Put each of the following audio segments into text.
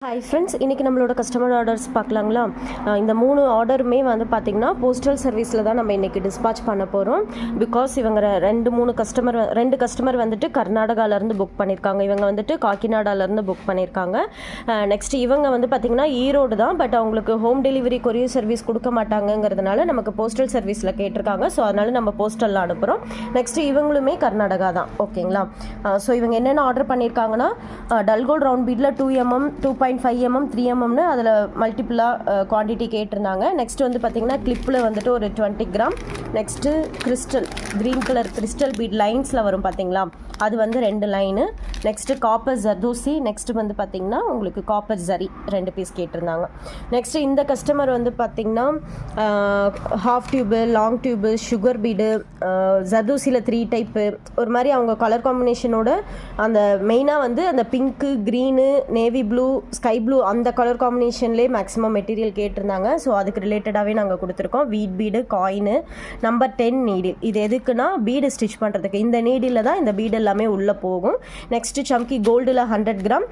Hi friends, இன்றைக்கி நம்மளோட customer orders பார்க்கலாங்களா. இந்த 3 ஆர்டருமே வந்து பார்த்திங்கன்னா போஸ்டல் சர்வீஸில் தான் நம்ம இன்றைக்கி டிஸ்பாச் பண்ண போகிறோம். பிகாஸ் இவங்க ரெண்டு கஸ்டமர் வந்துட்டு கர்நாடகாவிலேருந்து புக் பண்ணியிருக்காங்க. இவங்க வந்துட்டு காக்கிநாடாலேருந்து புக் பண்ணியிருக்காங்க. நெக்ஸ்ட் இவங்க வந்து பார்த்திங்கன்னா ஈரோடு தான், பட் அவங்களுக்கு ஹோம் டெலிவரி கொரியர் சர்வீஸ் கொடுக்க மாட்டாங்கங்கிறதுனால நமக்கு போஸ்டல் சர்வீஸில் கேட்டிருக்காங்க. ஸோ அதனால் நம்ம போஸ்டலில் அனுப்புகிறோம். நெக்ஸ்ட் இவங்களுமே கர்நாடகா தான். ஓகேங்களா. ஸோ இவங்க என்னென்ன ஆர்டர் பண்ணியிருக்காங்கன்னா டல்கோல்ட் ரவுண்ட் பீடில் 2mm 2.5 mm 3 mm அதில் மல்டிப்புளாக குவான்டிட்டி கேட்டிருந்தாங்க. நெக்ஸ்ட் வந்து பார்த்திங்கன்னா கிளிப்பில் வந்துட்டு ஒரு 20 gram. Next crystal green colour crystal bead லைன்ஸில் வரும் பார்த்திங்களா, அது வந்து 2 லைனு. நெக்ஸ்ட்டு காப்பர் ஜர்தோசி. நெக்ஸ்ட்டு வந்து பார்த்திங்கன்னா உங்களுக்கு காப்பர் ஜரி 2 பீஸ் கேட்டிருந்தாங்க. நெக்ஸ்ட்டு இந்த கஸ்டமர் வந்து பார்த்திங்கன்னா half tube, long tube, sugar bead, ஜர்தோசியில் 3 டைப்பு, ஒரு மாதிரி அவங்க கலர் காம்பினேஷனோட அந்த மெயினாக வந்து அந்த pink, green, navy blue, sky blue அந்த கலர் காம்பினேஷன்லேயே மேக்ஸிமம் மெட்டீரியல் கேட்டிருந்தாங்க. ஸோ அதுக்கு ரிலேட்டடாகவே நாங்கள் கொடுத்துருக்கோம். வீட் பீடு, காயினு, நம்பர் 10 நீடில். இது எதுக்குன்னா பீடு ஸ்டிச் பண்ணுறதுக்கு. இந்த நீடில் தான் இந்த பீடு எல்லாமே உள்ளே போகும். நெக்ஸ்ட்டு சம்கி கோல்டில் 100 கிராம்.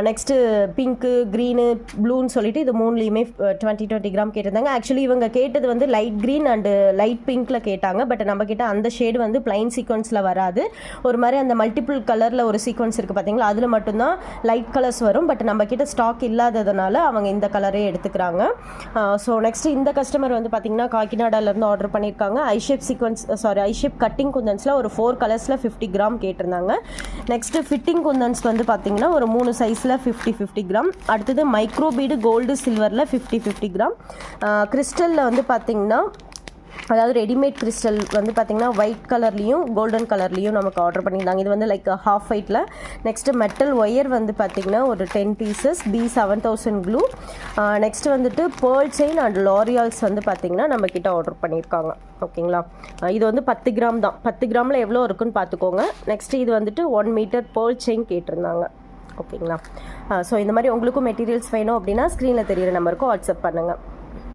நெக்ஸ்ட்டு பிங்க்கு, க்ரீனு, ப்ளூன்னு சொல்லிட்டு இது 3லேயுமே 20 கிராம் கேட்டிருந்தாங்க. ஆக்சுவலி இவங்க கேட்டது வந்து லைட் க்ரீன் அண்டு லைட் பிங்க்கில் கேட்டாங்க. பட் நம்ம கிட்ட அந்த ஷேடு வந்து பிளைன் சீக்வன்ஸில் வராது. ஒரு மாதிரி அந்த மல்டிபிள் கலரில் ஒரு சீக்வன்ஸ் இருக்குது பார்த்தீங்களா, அதில் மட்டும்தான் லைட் கலர்ஸ் வரும். பட் நம்ம கிட்ட ஸ்டாக் இல்லாததுனால அவங்க இந்த கலரே எடுத்துக்கிறாங்க. ஸோ நெக்ஸ்ட் இந்த கஸ்டமர் வந்து பார்த்திங்கன்னா காக்கிநாடாலேருந்து ஆர்டர் பண்ணியிருக்காங்க. ஐஷேப் கட்டிங் குந்தன்ஸில் ஒரு 4 கலர்ஸில் 50 கிராம் கேட்டிருந்தாங்க. நெக்ஸ்ட்டு ஃபிட்டிங் குந்தன்ஸ் வந்து பார்த்திங்கன்னா ஒரு 3 சைஸில் 50 கிராம். அடுத்தது மைக்ரோ பீடு கோல்டு சில்வரில் 50 கிராம். கிறிஸ்டலில் வந்து பார்த்திங்கன்னா அதாவது ரெடிமேட் கிறிஸ்டல் வந்து பார்த்திங்கன்னா ஒயிட் கலர்லேயும் கோல்டன் கலர்லேயும் நமக்கு ஆர்டர் பண்ணியிருந்தாங்க. இது வந்து லைக் ஹாஃப் ஒயிட்டில். நெக்ஸ்ட்டு மெட்டல் ஒயர் வந்து பார்த்திங்கன்னா ஒரு 10 பீசஸ் B7000 க்ளூ. நெக்ஸ்ட்டு வந்துட்டு பேர்ல் செயின் அண்ட் லாரியால்ஸ் வந்து பார்த்திங்கன்னா நம்மக்கிட்ட ஆர்டர் பண்ணியிருக்காங்க. ஓகேங்களா. இது வந்து 10 கிராம் தான். 10 கிராமில் எவ்வளோ இருக்குன்னு பார்த்துக்கோங்க. நெக்ஸ்ட்டு இது வந்துட்டு 1 மீட்டர் பேர்ல் செயின் கேட்டிருந்தாங்க. ஓகேங்களா. ஸோ இந்த மாதிரி உங்களுக்கும் மெட்டீரியல்ஸ் வேணும் அப்படின்னா ஸ்க்ரீனில் தெரியிற நம்பருக்கு வாட்ஸ்அப் பண்ணுங்கள்.